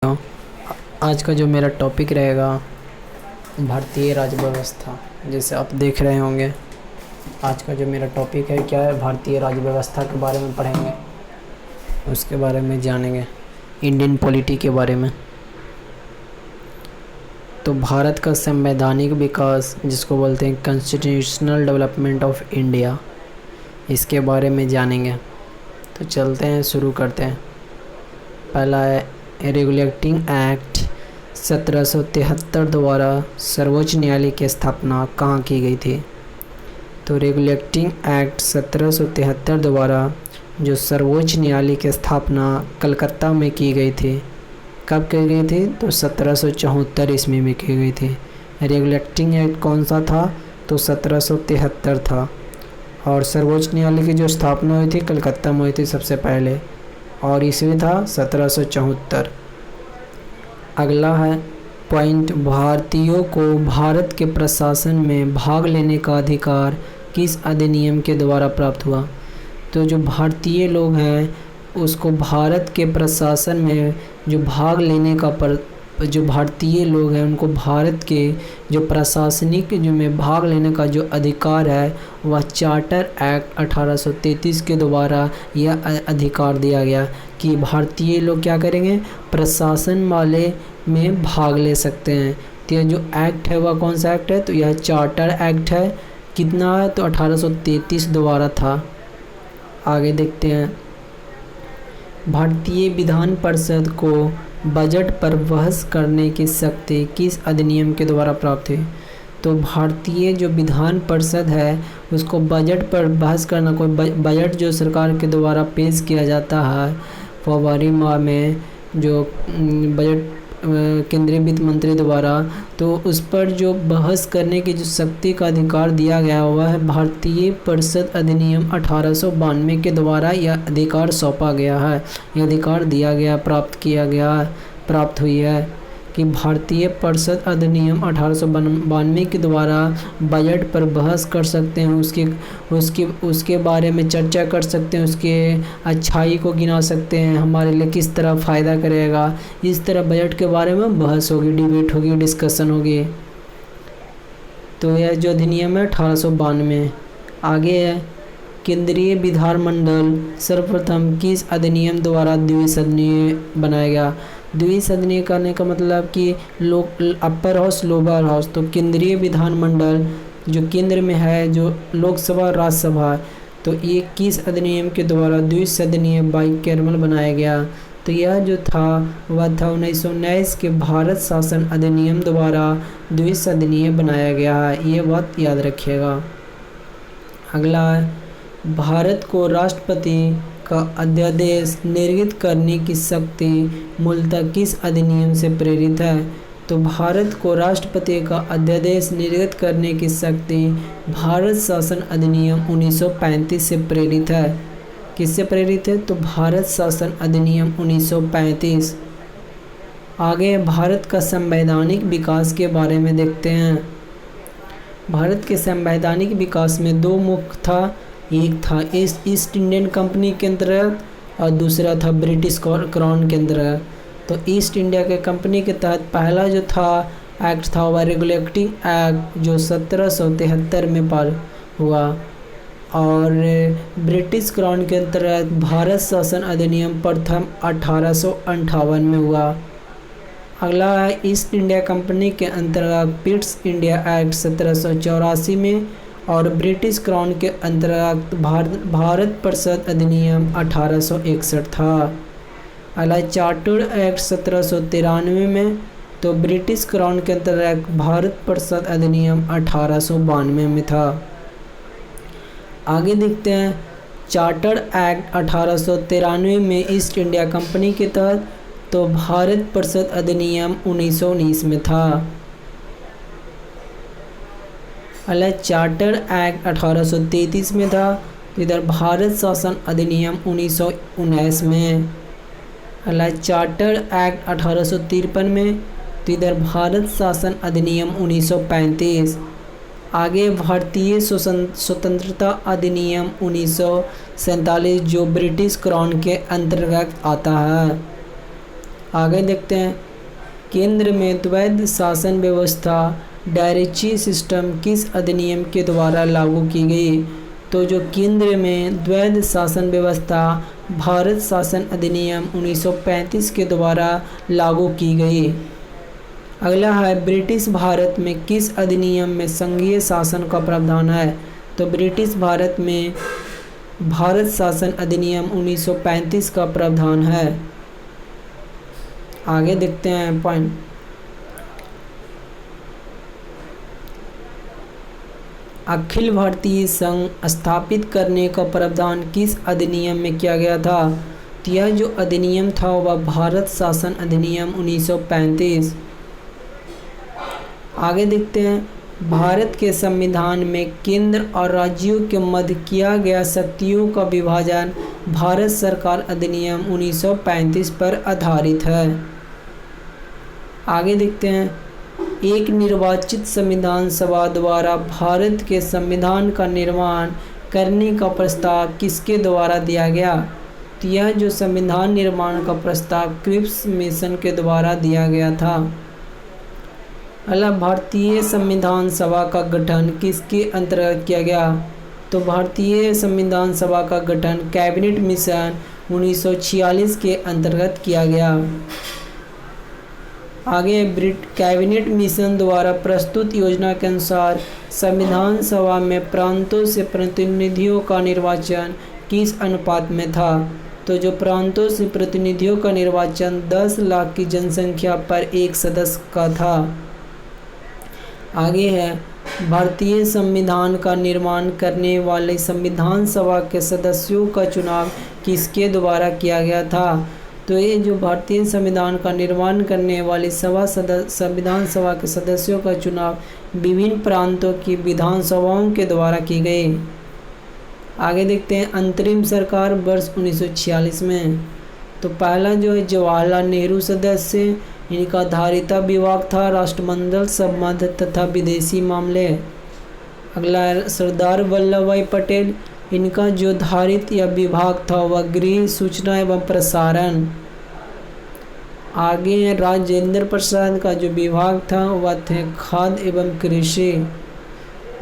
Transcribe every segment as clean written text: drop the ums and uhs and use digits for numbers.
आज का जो मेरा टॉपिक रहेगा भारतीय राज्य व्यवस्था। जैसे आप देख रहे होंगे, आज का जो मेरा टॉपिक है क्या है, भारतीय राज्य व्यवस्था के बारे में पढ़ेंगे, उसके बारे में जानेंगे, इंडियन पॉलिटी के बारे में। तो भारत का संवैधानिक विकास, जिसको बोलते हैं कॉन्स्टिट्यूशनल डेवलपमेंट ऑफ इंडिया, इसके बारे में जानेंगे। तो चलते हैं, शुरू करते हैं। पहला है रेगुलेटिंग एक्ट 1773 द्वारा सर्वोच्च न्यायालय की स्थापना कहाँ की गई थी। तो रेगुलेटिंग एक्ट 1773 द्वारा जो सर्वोच्च न्यायालय की स्थापना कलकत्ता में की गई थी, कब की गई थी? तो 1774 ईस्वी में की गई थी। रेगुलेटिंग एक्ट कौन सा था? तो 1773 था। और सर्वोच्च न्यायालय की जो स्थापना हुई थी कलकत्ता में हुई थी सबसे पहले, और ईस्वी था 1774। अगला है पॉइंट, भारतीयों को भारत के प्रशासन में भाग लेने का अधिकार किस अधिनियम के द्वारा प्राप्त हुआ। तो जो भारतीय लोग हैं उसको भारत के प्रशासन में जो भाग लेने का जो भारतीय लोग हैं उनको भारत के जो प्रशासनिक जो में भाग लेने का जो अधिकार है वह चार्टर एक्ट 1833 के द्वारा यह अधिकार दिया गया कि भारतीय लोग क्या करेंगे, प्रशासन वाले में भाग ले सकते हैं। तो यह जो एक्ट है वह कौन सा एक्ट है? तो यह चार्टर एक्ट है। कितना है? तो 1833 द्वारा था। आगे देखते हैं, भारतीय विधान परिषद को बजट पर बहस करने की शक्ति किस अधिनियम के द्वारा प्राप्त हुई। तो भारतीय जो विधान परिषद है उसको बजट पर बहस करना, कोई बजट जो सरकार के द्वारा पेश किया जाता है फरवरी माह में, जो बजट केंद्रीय वित्त मंत्री द्वारा, तो उस पर जो बहस करने की जो शक्ति का अधिकार दिया गया वह है भारतीय परिषद अधिनियम 1892 के द्वारा यह अधिकार सौंपा गया है, यह अधिकार दिया गया, प्राप्त हुई है कि भारतीय परिषद अधिनियम 1892 के द्वारा बजट पर बहस कर सकते हैं, उसके बारे में चर्चा कर सकते हैं, उसके अच्छाई को गिना सकते हैं, हमारे लिए किस तरह फ़ायदा करेगा, इस तरह बजट के बारे में बहस होगी, डिबेट होगी, डिस्कशन होगी। तो यह जो अधिनियम है 1892। आगे है केंद्रीय विधानमंडल सर्वप्रथम किस अधिनियम द्वारा द्विसदनीय बनाया गया। द्विसदनीय करने का मतलब कि अपर हाउस लोअर हाउस। तो केंद्रीय विधानमंडल जो केंद्र में है, जो लोकसभा राज्यसभा, तो ये किस अधिनियम के द्वारा द्विसदनीय बाइकैमल बनाया गया। तो यह जो था वह था 1919 के भारत शासन अधिनियम द्वारा द्विसदनीय बनाया गया है, ये बात याद रखिएगा। अगला है भारत को राष्ट्रपति का अध्यादेश निर्गत करने की शक्ति मूलतः किस अधिनियम से प्रेरित है। तो भारत को राष्ट्रपति का अध्यादेश निर्गत करने की शक्ति भारत शासन अधिनियम 1935 से प्रेरित है। किससे प्रेरित है? तो भारत शासन अधिनियम 1935। आगे भारत का संवैधानिक विकास के बारे में देखते हैं। भारत के संवैधानिक विकास में दो मुख्य था, एक था ईस्ट इंडियन कंपनी के अंतर्गत और दूसरा था ब्रिटिश क्राउन के अंतर्गत। तो ईस्ट इंडिया के कंपनी के तहत पहला जो था एक्ट था वह रेगुलेटिंग एक्ट जो 1773 में पास हुआ, और ब्रिटिश क्राउन के अंतर्गत भारत शासन अधिनियम प्रथम 1858 में हुआ। अगला है ईस्ट इंडिया कंपनी के अंतर्गत पिट्स इंडिया एक्ट 1784 में, और ब्रिटिश क्राउन के अंतर्गत भारत परिषद अधिनियम 1861 था। अगला चार्टर्ड एक्ट 1793 में, तो ब्रिटिश क्राउन के अंतर्गत भारत परिषद अधिनियम 1892 में था। आगे देखते हैं चार्टर्ड एक्ट 1893 में ईस्ट इंडिया कंपनी के तहत, तो भारत परिषद अधिनियम 1919 में था। अलग चार्टर एक्ट 1833 में था, तो इधर भारत शासन अधिनियम 1919 में। अलग चार्टर एक्ट 1853 में, तो इधर भारत शासन अधिनियम 1935। आगे भारतीय स्वतंत्रता अधिनियम 1947 जो ब्रिटिश क्राउन के अंतर्गत आता है। आगे देखते हैं, केंद्र में द्वैध शासन व्यवस्था डायरेक्ची सिस्टम किस अधिनियम के द्वारा लागू की गई? तो जो केंद्र में द्वैध शासन व्यवस्था भारत शासन अधिनियम 1935 के द्वारा लागू की गई। अगला है, ब्रिटिश भारत में किस अधिनियम में संघीय शासन का प्रावधान है? तो ब्रिटिश भारत में भारत शासन अधिनियम 1935 का प्रावधान है। आगे देखते हैं पॉइंट, अखिल भारतीय संघ स्थापित करने का प्रावधान किस अधिनियम में किया गया था? तो यह जो अधिनियम था वह भारत शासन अधिनियम 1935। आगे देखते हैं, भारत के संविधान में केंद्र और राज्यों के मध्य किया गया शक्तियों का विभाजन भारत सरकार अधिनियम 1935 पर आधारित है। आगे देखते हैं, एक निर्वाचित संविधान सभा द्वारा भारत के संविधान का निर्माण करने का प्रस्ताव किसके द्वारा दिया गया? तो यह जो संविधान निर्माण का प्रस्ताव क्रिप्स मिशन के द्वारा दिया गया था। अगला, भारतीय संविधान सभा का गठन किसके अंतर्गत किया गया? तो भारतीय संविधान सभा का गठन कैबिनेट मिशन 1946 के अंतर्गत किया गया। आगे, कैबिनेट मिशन द्वारा प्रस्तुत योजना के अनुसार संविधान सभा में प्रांतों से प्रतिनिधियों का निर्वाचन किस अनुपात में था? तो जो प्रांतों से प्रतिनिधियों का निर्वाचन 10 लाख की जनसंख्या पर एक सदस्य का था। आगे है, भारतीय संविधान का निर्माण करने वाले संविधान सभा के सदस्यों का चुनाव किसके द्वारा किया गया था? तो ये जो भारतीय संविधान का निर्माण करने वाली संविधान सभा के सदस्यों का चुनाव विभिन्न प्रांतों की विधानसभाओं के द्वारा की गई। आगे देखते हैं, अंतरिम सरकार वर्ष 1946 में। तो पहला जो है जवाहरलाल नेहरू सदस्य, इनका धारिता विभाग था राष्ट्रमंडल संबंध तथा विदेशी मामले। अगला, सरदार वल्लभ भाई पटेल, इनका जो धारित या विभाग था वह गृह, सूचना एवं प्रसारण। आगे राजेंद्र प्रसाद का जो विभाग था वह थे खाद्य एवं कृषि।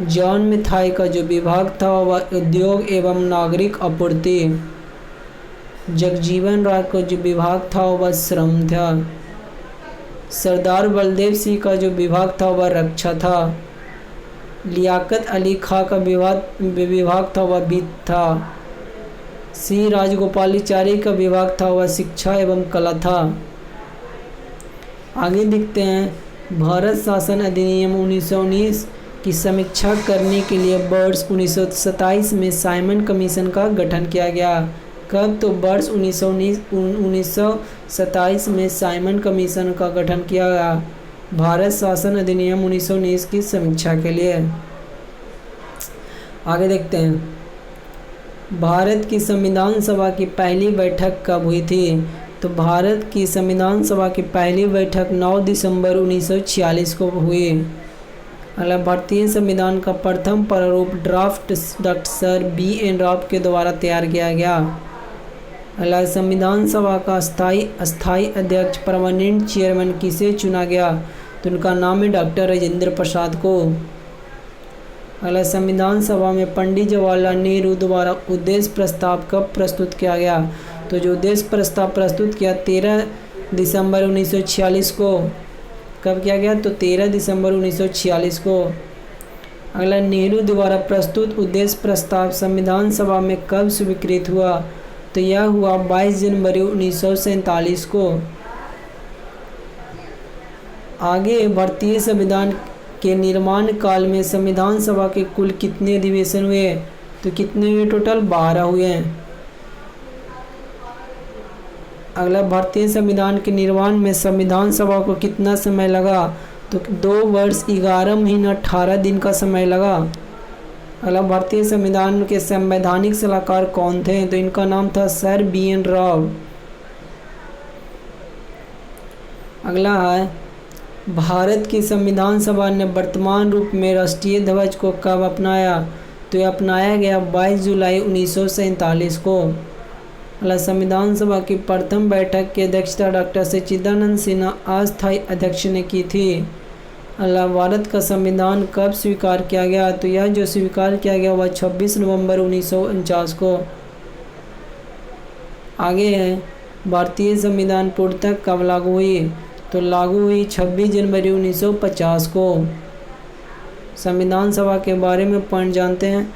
जॉन मिथाई का जो विभाग था वह उद्योग एवं नागरिक आपूर्ति। जगजीवन राय का जो विभाग था वह श्रम था। सरदार बलदेव सिंह का जो विभाग था वह रक्षा था। लियाकत अली खां का विभाग था वह वित्त था। सी राजगोपालाचारी का विभाग था वह शिक्षा एवं कला था। आगे देखते हैं, भारत शासन अधिनियम 1919 की समीक्षा करने के लिए वर्ष 1927 में साइमन कमीशन का गठन किया गया। कब? तो वर्ष 1927 में साइमन कमीशन का गठन किया गया भारत शासन अधिनियम 1919 की समीक्षा के लिए। आगे देखते हैं, भारत की संविधान सभा की पहली बैठक कब हुई थी? तो भारत की संविधान सभा की पहली बैठक 9 दिसंबर 1946 को हुई। अगला, भारतीय संविधान का प्रथम प्रारूप draft doctor sir B.N. Rao के द्वारा तैयार किया गया। अगला, संविधान सभा का अस्थाई अध्यक्ष परमानेंट चेयरमैन किसे चुना गया? तो उनका नाम है डॉक्टर राजेंद्र प्रसाद को। अगला, संविधान सभा में पंडित जवाहरलाल नेहरू द्वारा उद्देश्य प्रस्ताव कब प्रस्तुत किया गया? तो जो उद्देश्य प्रस्ताव प्रस्तुत किया 13 दिसंबर 1946 को। कब किया गया? तो 13 दिसंबर 1946 को। अगला, नेहरू द्वारा प्रस्तुत उद्देश्य प्रस्ताव संविधान सभा में कब स्वीकृत हुआ? तो यह हुआ 22 जनवरी 1947 को। आगे, भारतीय संविधान के निर्माण काल में संविधान सभा के कुल कितने अधिवेशन हुए? तो कितने हुए? टोटल 12 हुए। अगला, भारतीय संविधान के निर्माण में संविधान सभा को कितना समय लगा? तो 2 वर्ष 11 महीना 18 दिन का समय लगा। अगला, भारतीय संविधान के संवैधानिक सलाहकार कौन थे? तो इनका नाम था सर B.N. राव। अगला है, भारत की संविधान सभा ने वर्तमान रूप में राष्ट्रीय ध्वज को कब अपनाया? तो यह अपनाया गया 22 जुलाई 1947 को। अगला संविधान सभा की प्रथम बैठक की अध्यक्षता डॉक्टर सच्चिदानंद सिन्हा अस्थायी अध्यक्ष ने की थी। अगला भारत का संविधान कब स्वीकार किया गया? तो यह जो स्वीकार किया गया वह 26 नवंबर 1949 को। आगे है भारतीय संविधान पूर्णतः कब लागू हुई? तो लागू हुई 26 जनवरी 1950 को। संविधान सभा के बारे में पॉइंट जानते हैं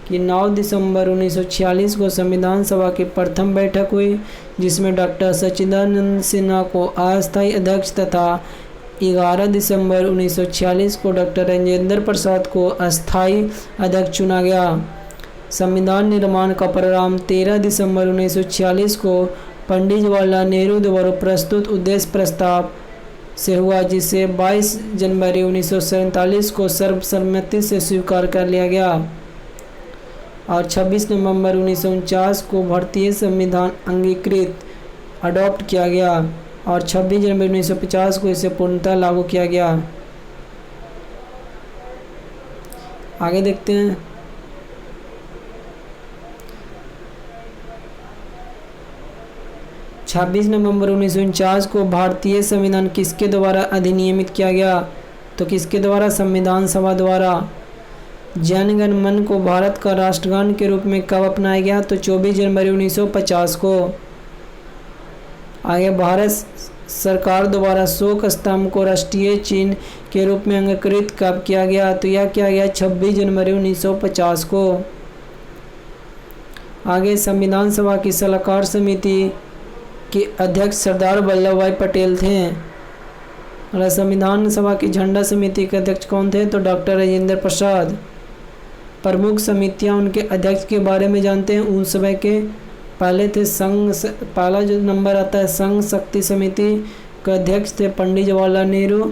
कि 9 दिसंबर 1946 को संविधान सभा की प्रथम बैठक हुई, जिसमें डॉक्टर सच्चिदानंद सिन्हा को अस्थायी अध्यक्ष तथा 11 दिसंबर 1946 को डॉक्टर राजेंद्र प्रसाद को अस्थायी अध्यक्ष चुना गया। संविधान निर्माण का परिणाम 13 दिसंबर 1946 को पंडित जवाहरलाल नेहरू द्वारा प्रस्तुत उद्देश्य प्रस्ताव से हुआ, जिसे 22 जनवरी 1947 को सर्वसम्मति से स्वीकार कर लिया गया और 26 नवंबर 1949 को भारतीय संविधान अंगीकृत अडॉप्ट किया गया और 26 जनवरी 1950 को इसे पूर्णतः लागू किया गया। आगे देखते हैं। छब्बीस नवंबर 1949 को भारतीय संविधान किसके द्वारा अधिनियमित किया गया? तो किसके द्वारा? संविधान सभा द्वारा। जन गण मन को भारत का राष्ट्रगान के रूप में कब अपनाया गया? तो 24 जनवरी 1950 को। आगे भारत सरकार द्वारा शोक स्तंभ को राष्ट्रीय चिन्ह के रूप में अंगीकृत कब किया गया? तो यह किया गया 26 जनवरी 1950 को। आगे संविधान सभा की सलाहकार समिति के अध्यक्ष सरदार वल्लभ भाई पटेल थे। और संविधान सभा की झंडा समिति के अध्यक्ष कौन थे? तो डॉक्टर राजेंद्र प्रसाद। प्रमुख समितियां उनके अध्यक्ष के बारे में जानते हैं। उन समय के पहले थे पहला जो नंबर आता है संघ शक्ति समिति के अध्यक्ष थे पंडित जवाहरलाल नेहरू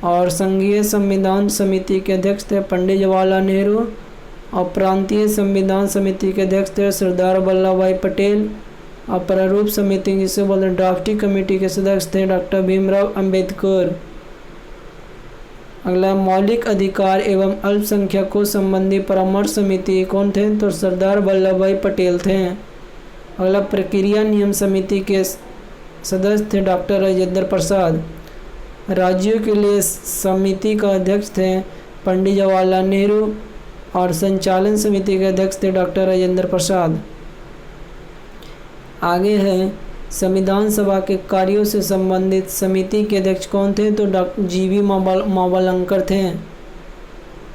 और संघीय संविधान समिति के अध्यक्ष थे पंडित जवाहरलाल नेहरू और प्रांतीय संविधान समिति के अध्यक्ष थे सरदार वल्लभ भाई पटेल और प्रारूप समिति जिसे बोलते हैं ड्राफ्टिंग कमेटी के सदस्य थे डॉक्टर भीमराव अंबेडकर। अगला मौलिक अधिकार एवं अल्पसंख्यकों संबंधी परामर्श समिति कौन थे? तो सरदार वल्लभ भाई पटेल थे। अगला प्रक्रिया नियम समिति के सदस्य थे डॉक्टर राजेंद्र प्रसाद। राज्यों के लिए समिति का अध्यक्ष थे पंडित जवाहरलाल नेहरू और संचालन समिति के अध्यक्ष थे डॉक्टर राजेंद्र प्रसाद। आगे है संविधान सभा के कार्यों से संबंधित समिति के अध्यक्ष कौन थे? तो डॉक्टर जीवी मावलंकर थे।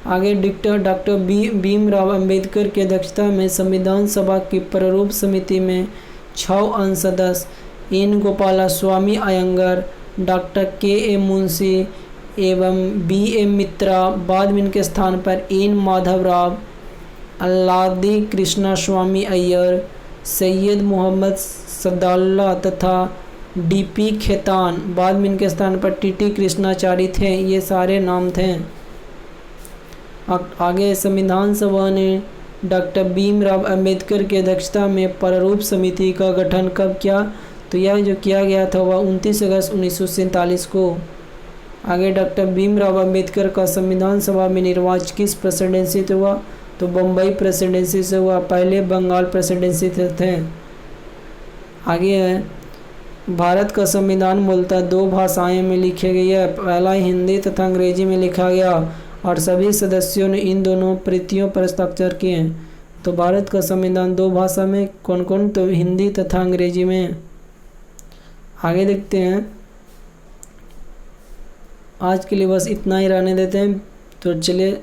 आगे डॉक्टर भीमराव अंबेडकर की अध्यक्षता में संविधान सभा की प्रारूप समिति में 6 अन्य सदस्य एन गोपाला स्वामी अयंगर, डॉक्टर के मुंशी एवं बी मित्रा, बाद में इनके स्थान पर एन माधवराव, अल्लादी कृष्णा स्वामी अय्यर, सैयद मोहम्मद सदाउल्लाह तथा डीपी खेतान, बाद में इनके स्थान पर टीटी कृष्णाचारी थे। ये सारे नाम थे। आगे संविधान सभा ने डॉक्टर भीमराव अंबेडकर की अध्यक्षता में प्रारूप समिति का गठन कब किया? तो यह जो किया गया था वह 29 अगस्त 1947 को। आगे डॉक्टर भीमराव अंबेडकर का संविधान सभा में निर्वाचन किस प्रेसिडेंसी से हुआ? तो बम्बई प्रेसिडेंसी से हुआ। पहले बंगाल प्रेसिडेंसी थे। आगे है भारत का संविधान मूलतः 2 भाषाएं में लिखे गई है। पहला हिंदी तथा अंग्रेजी में लिखा गया और सभी सदस्यों ने इन दोनों प्रतियों पर हस्ताक्षर किए हैं। तो भारत का संविधान 2 भाषा में कौन कौन? तो हिंदी तथा अंग्रेजी में। आगे देखते हैं। आज के लिए बस इतना ही रहने देते हैं। तो चलिए